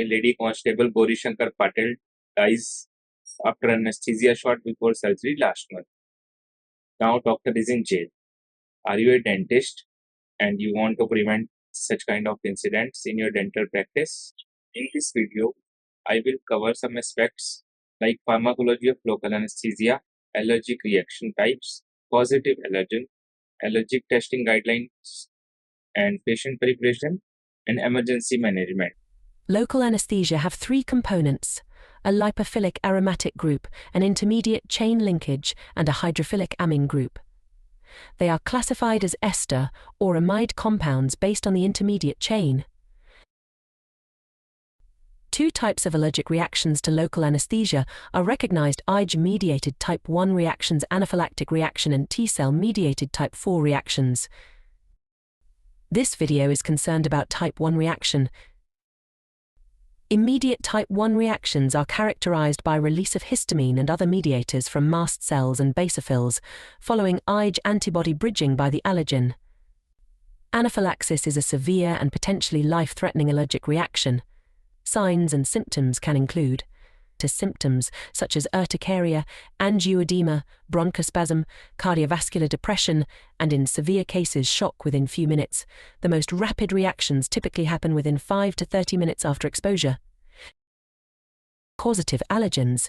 A lady constable Gauri Shankar Patel dies after anesthesia shot before surgery last month. Now doctor is in jail. Are you a dentist and you want to prevent such kind of incidents in your dental practice? In this video, I will cover some aspects like pharmacology of local anesthesia, allergic reaction types, positive allergen, allergic testing guidelines, and patient preparation and emergency management. Local anesthesia have three components: a lipophilic aromatic group, an intermediate chain linkage, and a hydrophilic amine group. They are classified as ester or amide compounds based on the intermediate chain. Two types of allergic reactions to local anesthesia are recognized: IgE-mediated type 1 reactions, anaphylactic reaction, and T-cell mediated type 4 reactions. This video is concerned about type 1 reaction. Immediate type 1 reactions are characterized by release of histamine and other mediators from mast cells and basophils, following IgE antibody bridging by the allergen. Anaphylaxis is a severe and potentially life-threatening allergic reaction. Signs and symptoms can include symptoms such as urticaria, angioedema, bronchospasm, cardiovascular depression, and in severe cases shock within few minutes. The most rapid reactions typically happen within 5 to 30 minutes after exposure. Causative allergens.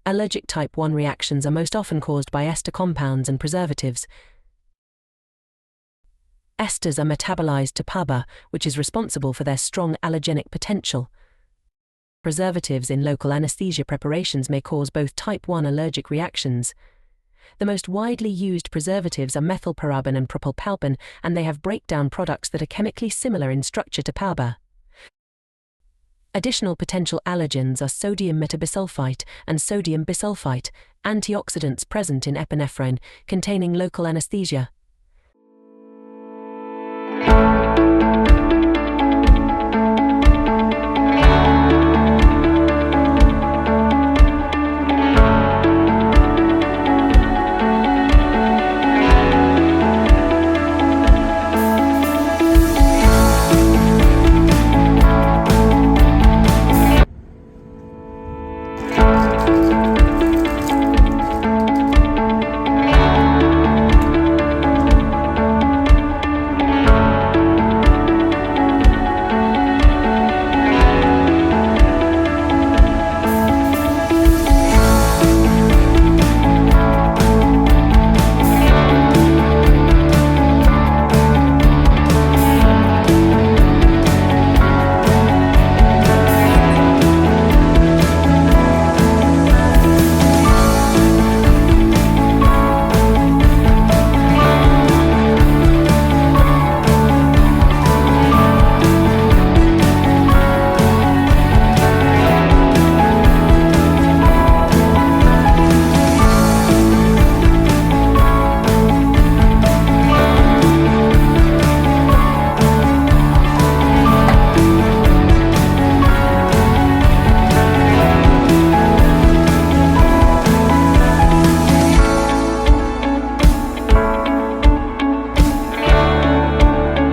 Allergic type 1 reactions are most often caused by ester compounds and preservatives. Esters are metabolized to PABA, which is responsible for their strong allergenic potential. Preservatives in local anesthesia preparations may cause both type 1 allergic reactions. The most widely used preservatives are methylparaben and propylpalban, and they have breakdown products that are chemically similar in structure to PABA. Additional potential allergens are sodium metabisulfite and sodium bisulfite, antioxidants present in epinephrine, containing local anesthesia.